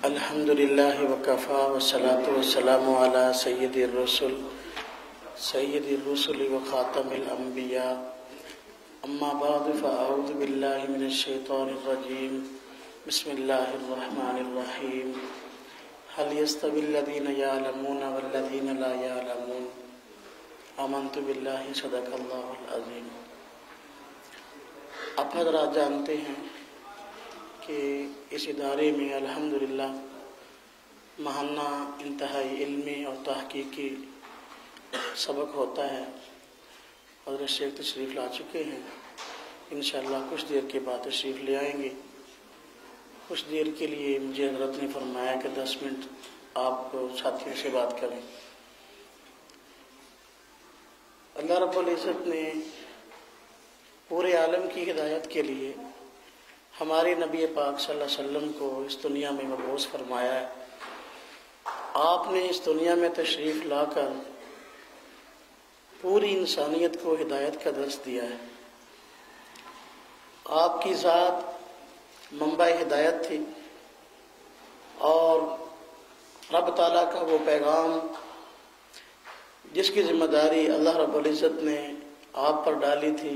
الحمد للہ وکفا والصلاة والسلام علی سید الرسل وخاتم الانبیاء اما بعد فاعوذ باللہ من الشیطان الرجیم بسم اللہ الرحمن الرحیم هل يستوي الذین یعلمون والذین لا یعلمون آمنت باللہ صدق اللہ العظیم۔ آپ حضرات جانتے ہیں کہ اس ادارے میں الحمدللہ ماہانہ انتہائی علمی اور تحقیقی سبق ہوتا ہے۔ حضرت شیخ تشریف لا چکے ہیں، انشاءاللہ کچھ دیر کے بعد تشریف لے آئیں گے۔ کچھ دیر کے لیے مجھے حضرت نے فرمایا کہ 10 منٹ آپ ساتھیوں سے بات کریں۔ اللہ رب العزت نے پورے عالم کی ہدایت کے لیے ہمارے نبی پاک صلی اللہ علیہ وسلم کو اس دنیا میں مبعوث فرمایا ہے۔ آپ نے اس دنیا میں تشریف لا کر پوری انسانیت کو ہدایت کا درس دیا ہے۔ آپ کی ذات منبع ہدایت تھی، اور رب تعالیٰ کا وہ پیغام جس کی ذمہ داری اللہ رب العزت نے آپ پر ڈالی تھی،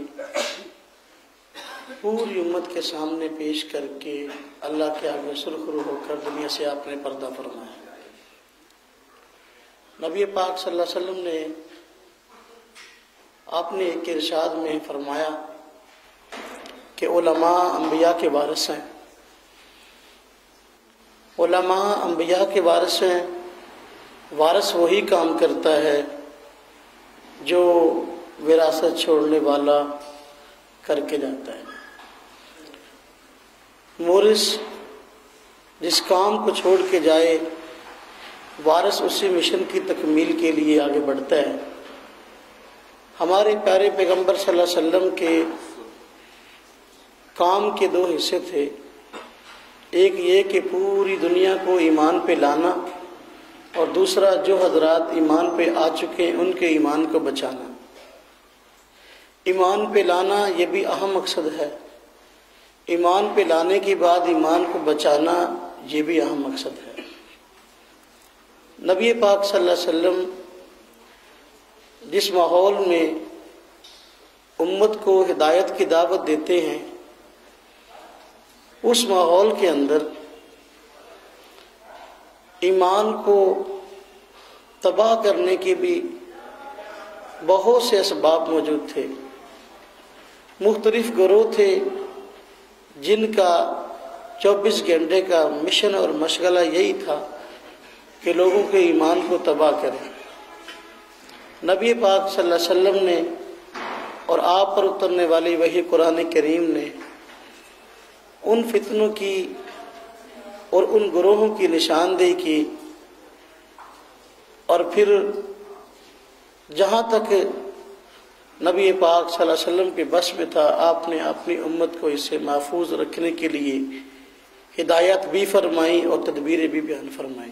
پوری امت کے سامنے پیش کر کے اللہ کے آگے سرخرو ہو کر دنیا سے آپ نے پردہ فرمایا۔ نبی پاک صلی اللہ علیہ وسلم نے آپ نے ایک ارشاد میں فرمایا کہ علماء انبیاء کے وارث ہیں۔ علماء انبیاء کے وارث ہیں۔ وارث وہی کام کرتا ہے جو وراثت چھوڑنے والا کر کے جاتا ہے۔ مورث جس کام کو چھوڑ کے جائے، وارث اسی مشن کی تکمیل کے لیے آگے بڑھتا ہے۔ ہمارے پیارے پیغمبر صلی اللہ علیہ وسلم کے کام کے 2 حصے تھے۔ ایک یہ کہ پوری دنیا کو ایمان پہ لانا، اور دوسرا جو حضرات ایمان پہ آ چکے ہیں ان کے ایمان کو بچانا۔ ایمان پہ لانا یہ بھی اہم مقصد ہے، ایمان پہ لانے کے بعد ایمان کو بچانا یہ بھی اہم مقصد ہے۔ نبی پاک صلی اللہ علیہ وسلم جس ماحول میں امت کو ہدایت کی دعوت دیتے ہیں، اس ماحول کے اندر ایمان کو تباہ کرنے کے بھی بہت سے اسباب موجود تھے۔ مختلف گروہ تھے جن کا 24 گھنٹے کا مشن اور مشغلہ یہی تھا کہ لوگوں کے ایمان کو تباہ کریں۔ نبی پاک صلی اللہ علیہ وسلم نے اور آپ پر اترنے والی وحی قرآن کریم نے ان فتنوں کی اور ان گروہوں کی نشاندہی کی، اور پھر جہاں تک نبی پاک صلی اللہ علیہ وسلم کے بس میں تھا، آپ نے اپنی امت کو اس سے محفوظ رکھنے کے لیے ہدایت بھی فرمائی اور تدبیریں بھی بیان فرمائی۔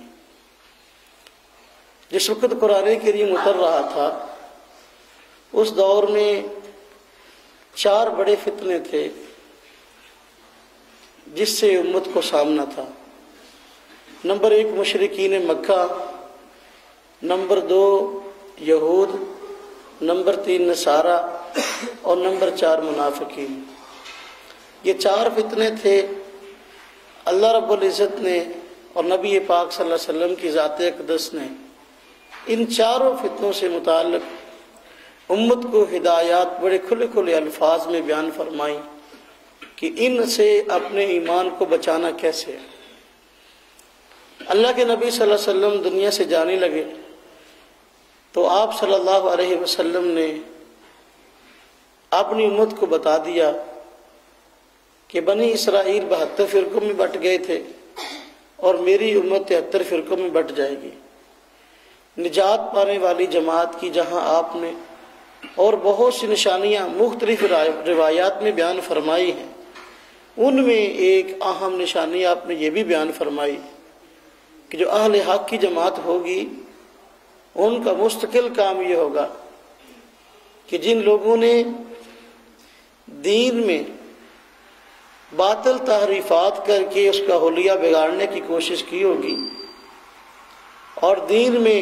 جس وقت قرآن کریم اتر رہا تھا، اس دور میں 4 بڑے فتنے تھے جس سے امت کو سامنا تھا۔ نمبر 1 مشرکین مکہ، نمبر 2 یہود، نمبر 3 نصارہ، اور نمبر 4 منافقین۔ یہ 4 فتنے تھے۔ اللہ رب العزت نے اور نبی پاک صلی اللہ علیہ وسلم کی ذات اقدس نے ان 4 فتنوں سے متعلق امت کو ہدایات بڑے کھلے کھلے الفاظ میں بیان فرمائی کہ ان سے اپنے ایمان کو بچانا کیسے ہے۔ اللہ کے نبی صلی اللہ علیہ وسلم دنیا سے جانے لگے تو آپ صلی اللہ علیہ وسلم نے اپنی امت کو بتا دیا کہ بنی اسرائیل 72 فرقوں میں بٹ گئے تھے، اور میری امت 73 فرقوں میں بٹ جائے گی۔ نجات پانے والی جماعت کی جہاں آپ نے اور بہت سی نشانیاں مختلف روایات میں بیان فرمائی ہیں، ان میں ایک اہم نشانی آپ نے یہ بھی بیان فرمائی کہ جو اہل حق کی جماعت ہوگی ان کا مستقل کام یہ ہوگا کہ جن لوگوں نے دین میں باطل تحریفات کر کے اس کا حلیہ بگاڑنے کی کوشش کی ہوگی اور دین میں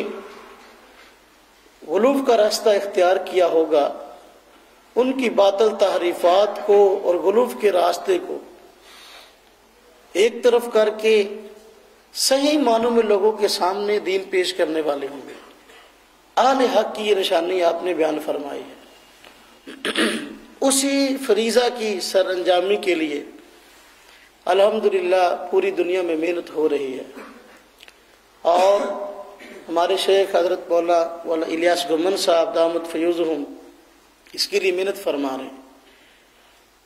غلو کا راستہ اختیار کیا ہوگا، ان کی باطل تحریفات کو اور غلو کے راستے کو ایک طرف کر کے صحیح معنوں میں لوگوں کے سامنے دین پیش کرنے والے ہوں گے۔ اہل حق کی یہ نشانی آپ نے بیان فرمائی ہے۔ اسی فریضہ کی سر انجامی کے لیے الحمدللہ پوری دنیا میں محنت ہو رہی ہے، اور ہمارے شیخ حضرت مولانا الیاس گمن صاحب دامت فیوزہم اس کے لیے محنت فرما رہے ہیں۔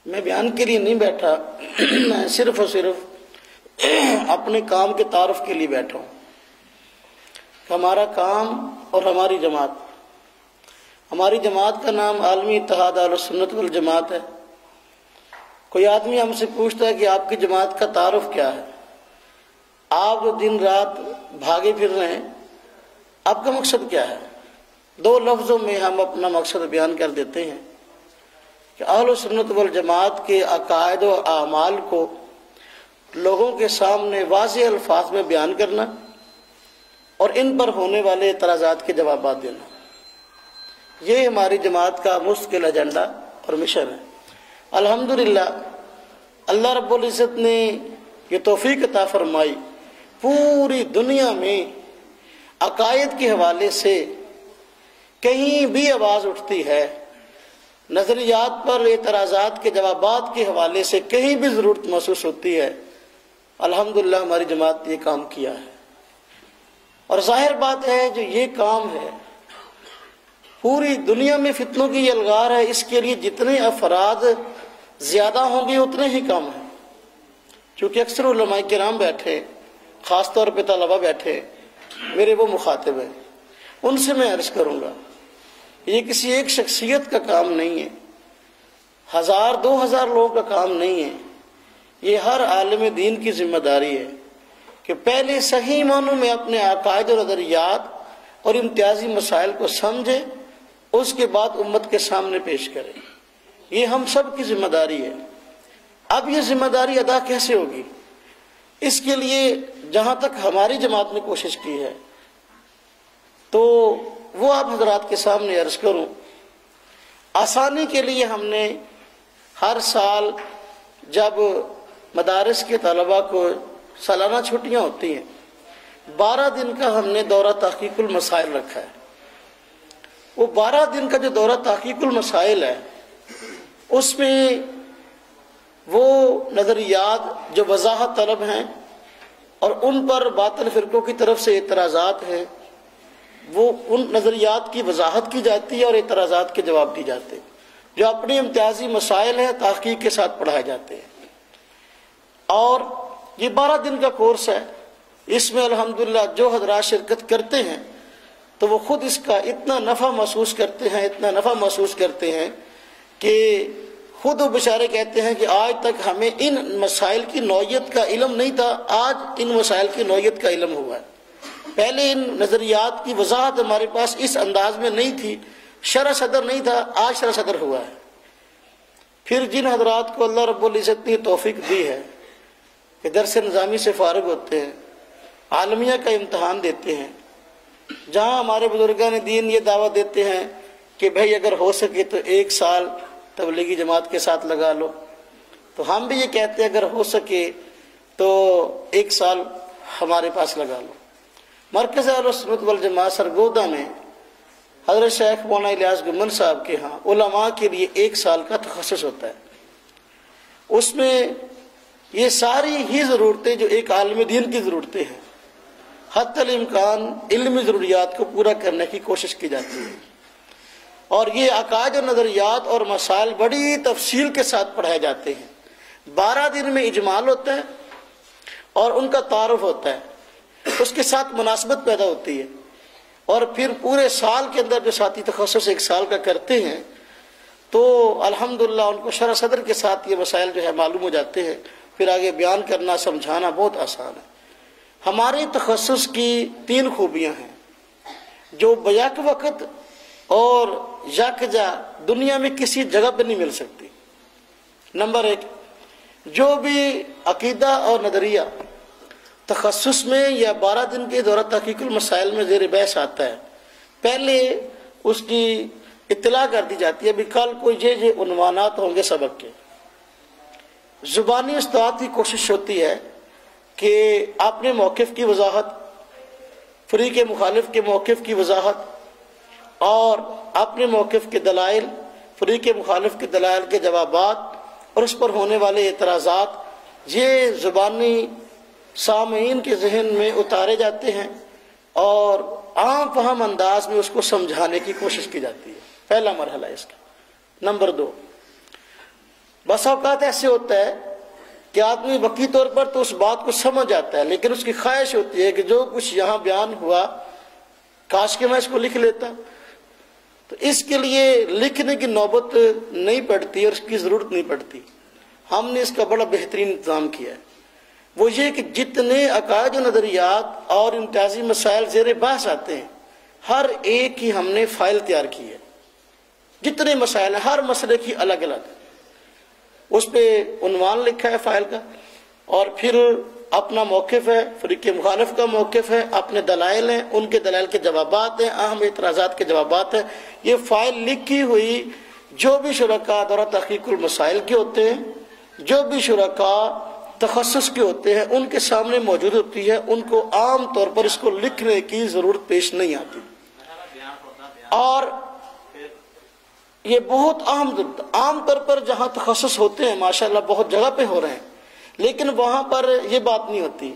میں بیان کے لیے نہیں بیٹھا، میں صرف اور صرف اپنے کام کے تعارف کے لیے بیٹھا ہوں۔ ہمارا کام اور ہماری جماعت کا نام عالمی اتحاد اہل سنت والجماعت ہے۔ کوئی آدمی ہم سے پوچھتا ہے کہ آپ کی جماعت کا تعارف کیا ہے؟ آپ دن رات بھاگے پھر رہے ہیں، آپ کا مقصد کیا ہے؟ دو لفظوں میں ہم اپنا مقصد بیان کر دیتے ہیں کہ اہل سنت والجماعت کے عقائد و اعمال کو لوگوں کے سامنے واضح الفاظ میں بیان کرنا اور ان پر ہونے والے اعتراضات کے جوابات دینا، یہ ہماری جماعت کا مستقل ایجنڈا اور مشن ہے۔ الحمدللہ اللہ رب العزت نے یہ توفیق عطا فرمائی، پوری دنیا میں عقائد کے حوالے سے کہیں بھی آواز اٹھتی ہے، نظریات پر اعتراضات کے جوابات کے حوالے سے کہیں بھی ضرورت محسوس ہوتی ہے، الحمدللہ ہماری جماعت نے یہ کام کیا ہے۔ اور ظاہر بات ہے جو یہ کام ہے پوری دنیا میں فتنوں کی یہ الغار ہے، اس کے لیے جتنے افراد زیادہ ہوں گے اتنے ہی کام ہیں۔ چونکہ اکثر علماء کرام بیٹھے، خاص طور پہ طلبہ بیٹھے، میرے وہ مخاطب ہیں، ان سے میں عرض کروں گا یہ کسی ایک شخصیت کا کام نہیں ہے، 1000 2000 لوگوں کا کام نہیں ہے، یہ ہر عالم دین کی ذمہ داری ہے کہ پہلے صحیح معنوں میں اپنے عقائد و نظریات اور امتیازی مسائل کو سمجھے، اس کے بعد امت کے سامنے پیش کرے۔ یہ ہم سب کی ذمہ داری ہے۔ اب یہ ذمہ داری ادا کیسے ہوگی؟ اس کے لیے جہاں تک ہماری جماعت نے کوشش کی ہے تو وہ آپ حضرات کے سامنے عرض کروں۔ آسانی کے لیے ہم نے ہر سال جب مدارس کے طلباء کو سالانہ چھٹیاں ہوتی ہیں 12 دن کا ہم نے دورہ تحقیق المسائل رکھا ہے۔ وہ 12 دن کا جو دورہ تحقیق المسائل ہے اس میں وہ نظریات جو وضاحت طلب ہیں اور ان پر باطل فرقوں کی طرف سے اعتراضات ہیں، وہ ان نظریات کی وضاحت کی جاتی ہے اور اعتراضات کے جواب دی جاتے ہیں۔ جو اپنے امتیازی مسائل ہیں تحقیق کے ساتھ پڑھائے جاتے ہیں، اور یہ 12 دن کا کورس ہے۔ اس میں الحمدللہ جو حضرات شرکت کرتے ہیں تو وہ خود اس کا اتنا نفع محسوس کرتے ہیں کہ خود وہ بیچارے کہتے ہیں کہ آج تک ہمیں ان مسائل کی نوعیت کا علم نہیں تھا، آج ان مسائل کی نوعیت کا علم ہوا ہے۔ پہلے ان نظریات کی وضاحت ہمارے پاس اس انداز میں نہیں تھی، شرح صدر نہیں تھا، آج شرح صدر ہوا ہے۔ پھر جن حضرات کو اللہ رب العزت نے توفیق دی ہے کہ درس نظامی سے فارغ ہوتے ہیں، عالمیہ کا امتحان دیتے ہیں، جہاں ہمارے بزرگان دین یہ دعوت دیتے ہیں کہ بھائی اگر ہو سکے تو 1 سال تبلیغی جماعت کے ساتھ لگا لو، تو ہم بھی یہ کہتے ہیں اگر ہو سکے تو 1 سال ہمارے پاس لگا لو۔ مرکز اہل سنت والجماعت سرگودا میں حضرت شیخ مولانا الیاس گمن صاحب کے ہاں علماء کے لیے 1 سال کا تخصص ہوتا ہے۔ اس میں یہ ساری ہی ضرورتیں جو ایک عالم دین کی ضرورتیں ہیں، حتی الامکان علمی ضروریات کو پورا کرنے کی کوشش کی جاتی ہے، اور یہ عقائد و نظریات اور مسائل بڑی تفصیل کے ساتھ پڑھائے جاتے ہیں۔ 12 دن میں اجمال ہوتا ہے اور ان کا تعارف ہوتا ہے، اس کے ساتھ مناسبت پیدا ہوتی ہے، اور پھر پورے سال کے اندر جو ساتھی تخصص 1 سال کا کرتے ہیں تو الحمدللہ ان کو شرح صدر کے ساتھ یہ مسائل جو ہے معلوم ہو جاتے ہیں، پھر آگے بیان کرنا سمجھانا بہت آسان ہے۔ ہمارے تخصص کی 3 خوبیاں ہیں جو بیک وقت اور یکجا دنیا میں کسی جگہ پہ نہیں مل سکتی۔ نمبر 1، جو بھی عقیدہ اور نظریہ تخصص میں یا 12 دن کے دورہ تحقیق المسائل میں زیر بحث آتا ہے، پہلے اس کی اطلاع کر دی جاتی ہے بھی کل کوئی یہ عنوانات ہوں گے سبق کے۔ زبانی استاد کی کوشش ہوتی ہے کہ اپنے موقف کی وضاحت، فریق مخالف کے موقف کی وضاحت اور اپنے موقف کے دلائل، فریق مخالف کے دلائل کے جوابات اور اس پر ہونے والے اعتراضات، یہ زبانی سامعین کے ذہن میں اتارے جاتے ہیں اور عام فہم انداز میں اس کو سمجھانے کی کوشش کی جاتی ہے۔ پہلا مرحلہ اس کا۔ نمبر 2، بس اوقات ایسے ہوتا ہے کہ آدمی وقتی طور پر تو اس بات کو سمجھ آتا ہے، لیکن اس کی خواہش ہوتی ہے کہ جو کچھ یہاں بیان ہوا کاش کہ میں اس کو لکھ لیتا، تو اس کے لیے لکھنے کی نوبت نہیں پڑتی اور اس کی ضرورت نہیں پڑتی۔ ہم نے اس کا بڑا بہترین انتظام کیا ہے، وہ یہ کہ جتنے عقائد و نظریات اور امتیازی مسائل زیر بحث آتے ہیں، ہر ایک کی ہم نے فائل تیار کی ہے۔ جتنے مسائل ہیں ہر مسئلے کی الگ الگ اس پہ عنوان لکھا ہے فائل کا، اور پھر اپنا موقف ہے، فریق مخالف کا موقف ہے، اپنے دلائل ہیں، ان کے دلائل کے جوابات ہیں، اہم اعتراضات کے جوابات ہیں۔ یہ فائل لکھی ہوئی جو بھی شرکاء دورہ تحقیق المسائل کے ہوتے ہیں، جو بھی شرکاء تخصص کے ہوتے ہیں، ان کے سامنے موجود ہوتی ہے۔ ان کو عام طور پر اس کو لکھنے کی ضرورت پیش نہیں آتی، اور یہ بہت عام طور پر جہاں تخصص ہوتے ہیں ماشاءاللہ بہت جگہ پہ ہو رہے ہیں، لیکن وہاں پر یہ بات نہیں ہوتی۔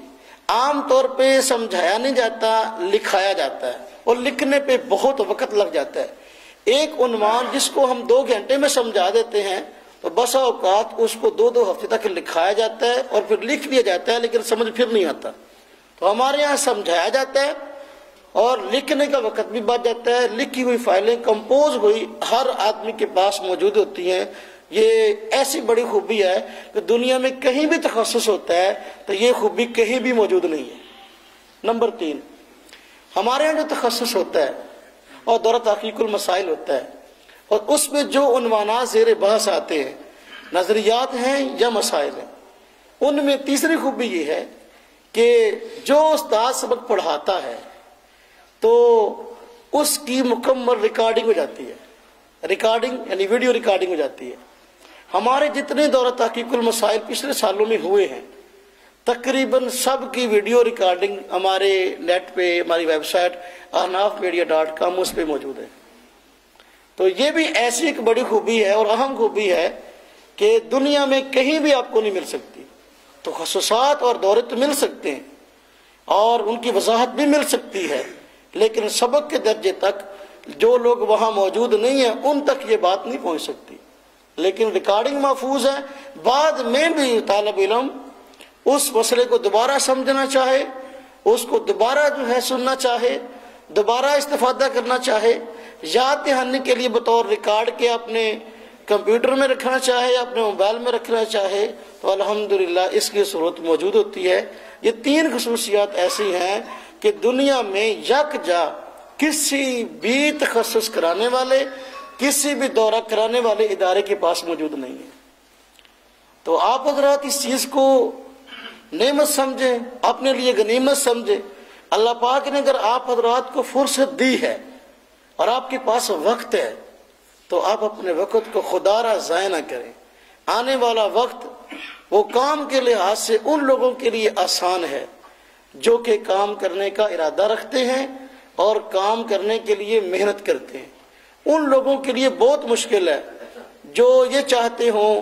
عام طور پہ سمجھایا نہیں جاتا، لکھایا جاتا ہے، اور لکھنے پہ بہت وقت لگ جاتا ہے۔ ایک عنوان جس کو ہم 2 گھنٹے میں سمجھا دیتے ہیں، تو بسا اوقات اس کو 2 ہفتے تک لکھایا جاتا ہے اور پھر لکھ دیا جاتا ہے، لیکن سمجھ پھر نہیں آتا۔ تو ہمارے یہاں سمجھایا جاتا ہے اور لکھنے کا وقت بھی بچ جاتا ہے۔ لکھی ہوئی فائلیں کمپوز ہوئی ہر آدمی کے پاس موجود ہوتی ہیں۔ یہ ایسی بڑی خوبی ہے کہ دنیا میں کہیں بھی تخصص ہوتا ہے تو یہ خوبی کہیں بھی موجود نہیں ہے۔ نمبر 3، ہمارے یہاں جو تخصص ہوتا ہے اور دورہ تحقیق المسائل ہوتا ہے، اور اس میں جو عنوانات زیر بحث آتے ہیں، نظریات ہیں یا مسائل ہیں، ان میں تیسری خوبی یہ ہے کہ جو استاد سبق پڑھاتا ہے تو اس کی مکمل ریکارڈنگ ہو جاتی ہے۔ ریکارڈنگ یعنی ویڈیو ریکارڈنگ ہو جاتی ہے۔ ہمارے جتنے دورہ تحقیق المسائل پچھلے سالوں میں ہوئے ہیں، تقریباً سب کی ویڈیو ریکارڈنگ ہمارے نیٹ پہ، ہماری ویب سائٹ ahnafmedia.com اس پہ موجود ہے۔ تو یہ بھی ایسی ایک بڑی خوبی ہے اور اہم خوبی ہے کہ دنیا میں کہیں بھی آپ کو نہیں مل سکتی۔ تخصصات اور دورے تو مل سکتے ہیں اور ان کی وضاحت بھی مل سکتی ہے، لیکن سبق کے درجے تک جو لوگ وہاں موجود نہیں ہیں ان تک یہ بات نہیں پہنچ سکتی۔ لیکن ریکارڈنگ محفوظ ہے، بعد میں بھی طالب علم اس مسئلے کو دوبارہ سمجھنا چاہے، اس کو دوبارہ سننا چاہے، دوبارہ استفادہ کرنا چاہے، یاد دہانی کے لیے بطور ریکارڈ کے اپنے کمپیوٹر میں رکھنا چاہے، اپنے موبائل میں رکھنا چاہے، تو الحمدللہ اس کی صورت موجود ہوتی ہے۔ یہ 3 خصوصیات ایسی ہیں کہ دنیا میں یکجا کسی بھی تخصص کرانے والے، کسی بھی دورہ کرانے والے ادارے کے پاس موجود نہیں ہے۔ تو آپ حضرات اس چیز کو نعمت سمجھیں، اپنے لیے غنیمت سمجھیں۔ اللہ پاک نے اگر آپ حضرات کو فرصت دی ہے اور آپ کے پاس وقت ہے تو آپ اپنے وقت کو خدا را ضائع نہ کریں۔ آنے والا وقت وہ کام کے لحاظ سے ان لوگوں کے لیے آسان ہے جو کہ کام کرنے کا ارادہ رکھتے ہیں اور کام کرنے کے لیے محنت کرتے ہیں۔ ان لوگوں کے لیے بہت مشکل ہے جو یہ چاہتے ہوں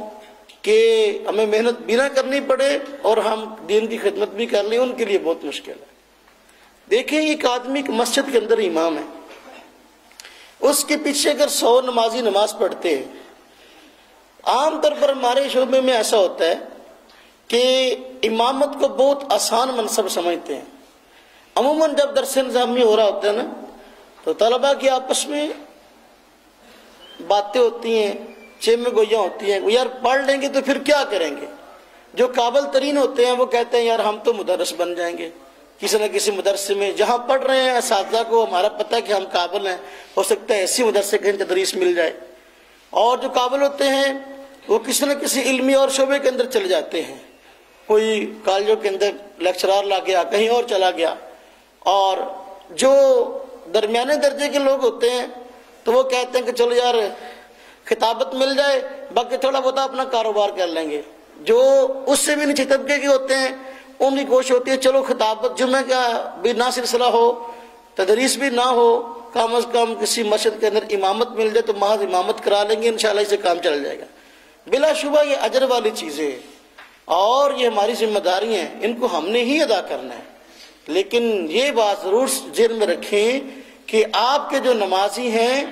کہ ہمیں محنت بھی نہ کرنی پڑے اور ہم دین کی خدمت بھی کر لیں، ان کے لیے بہت مشکل ہے۔ دیکھیں ایک آدمی ایک مسجد کے اندر امام ہے، اس کے پیچھے اگر 100 نمازی نماز پڑھتے ہیں، عام طور پر ہمارے شعبے میں ایسا ہوتا ہے کہ امامت کو بہت آسان منصب سمجھتے ہیں۔ عموماً جب درس نظامی ہو رہا ہوتا ہے نا تو طلباء کی آپس میں باتیں ہوتی ہیں، چیمیں گوئیاں ہوتی ہیں، یار پڑھ لیں گے تو پھر کیا کریں گے۔ جو قابل ترین ہوتے ہیں وہ کہتے ہیں یار ہم تو مدرس بن جائیں گے، کسی نہ کسی مدرسے میں جہاں پڑھ رہے ہیں اساتذہ کو ہمارا پتہ ہے کہ ہم قابل ہیں، ہو سکتا ہے ایسی مدرسے کہیں تدریس مل جائے۔ اور جو قابل ہوتے ہیں وہ کسی نہ کسی علمی اور شعبے کے اندر چلے جاتے ہیں، کوئی کالجوں کے اندر لیکچرار لا گیا، کہیں اور چلا گیا، اور جو درمیانے درجے کے لوگ ہوتے ہیں تو وہ کہتے ہیں کہ چلو یار خطابت مل جائے، باقی تھوڑا بہت اپنا کاروبار کر لیں گے۔ جو اس سے بھی نیچے طبقے کے ہوتے ہیں ان کی کوشش ہوتی ہے چلو خطابت جمعہ کا بھی نہ سلسلہ ہو، تدریس بھی نہ ہو، کم از کم کسی مسجد کے اندر امامت مل جائے تو محض امامت کرا لیں گے، انشاءاللہ اس سے کام چل جائے گا۔ بلا شبہ یہ اجر والی چیزیں اور یہ ہماری ذمہ داری ہیں، ان کو ہم نے ہی ادا کرنا ہے۔ لیکن یہ بات ضرور ذہن میں رکھیں کہ آپ کے جو نمازی ہیں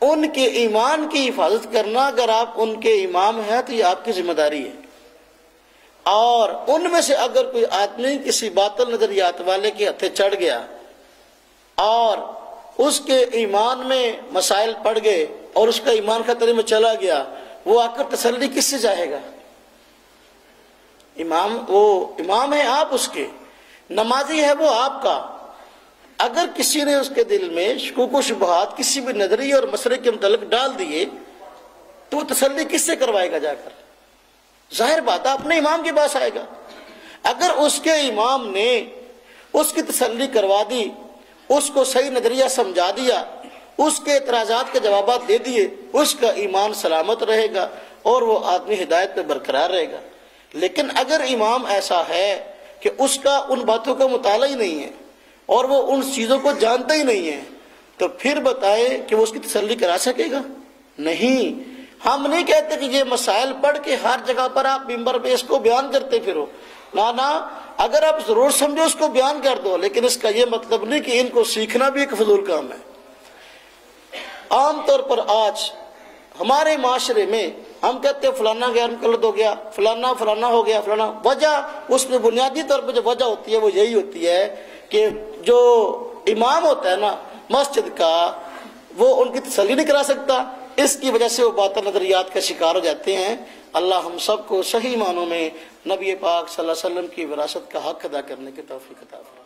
ان کے ایمان کی حفاظت کرنا، اگر آپ ان کے امام ہیں تو یہ آپ کی ذمہ داری ہے، اور ان میں سے اگر کوئی آدمی کسی باطل نظریات والے کے ہتھے چڑھ گیا اور اس کے ایمان میں مسائل پڑ گئے اور اس کا ایمان خطرے میں چلا گیا، وہ آ کر تسلی کس سے چاہے گا؟ وہ امام ہے آپ اس کے، نمازی ہے وہ آپ کا۔ اگر کسی نے اس کے دل میں شکوک و شبہات کسی بھی نظریے اور مسئلے کے متعلق ڈال دیے تو وہ تسلی کس سے کروائے گا؟ جا کر ظاہر بات ہے اپنے امام کے پاس آئے گا۔ اگر اس کے امام نے اس کی تسلی کروا دی، اس کو صحیح نظریہ سمجھا دیا، اس کے اعتراضات کے جوابات دے دیے، اس کا ایمان سلامت رہے گا اور وہ آدمی ہدایت پہ برقرار رہے گا۔ لیکن اگر امام ایسا ہے کہ اس کا ان باتوں کا مطالعہ ہی نہیں ہے اور وہ ان چیزوں کو جانتا ہی نہیں ہے، تو پھر بتائیں کہ وہ اس کی تسلی کرا سکے گا؟ نہیں۔ ہم نہیں کہتے کہ یہ مسائل پڑھ کے ہر جگہ پر آپ ممبر پہ اس کو بیان کرتے پھرو، نہ، اگر آپ ضرور سمجھو اس کو بیان کر دو، لیکن اس کا یہ مطلب نہیں کہ ان کو سیکھنا بھی ایک فضول کام ہے۔ عام طور پر آج ہمارے معاشرے میں ہم کہتے ہیں فلانا غیر مقلد ہو گیا، فلانا ہو گیا، فلانا، وجہ اس میں بنیادی طور پہ جو وجہ ہوتی ہے وہ یہی ہوتی ہے کہ جو امام ہوتا ہے نا مسجد کا، وہ ان کی تسلی نہیں کرا سکتا، اس کی وجہ سے وہ باطل نظریات کا شکار ہو جاتے ہیں۔ اللہ ہم سب کو صحیح معنوں میں نبی پاک صلی اللہ علیہ وسلم کی وراثت کا حق ادا کرنے کی توفیق عطا فرمائے۔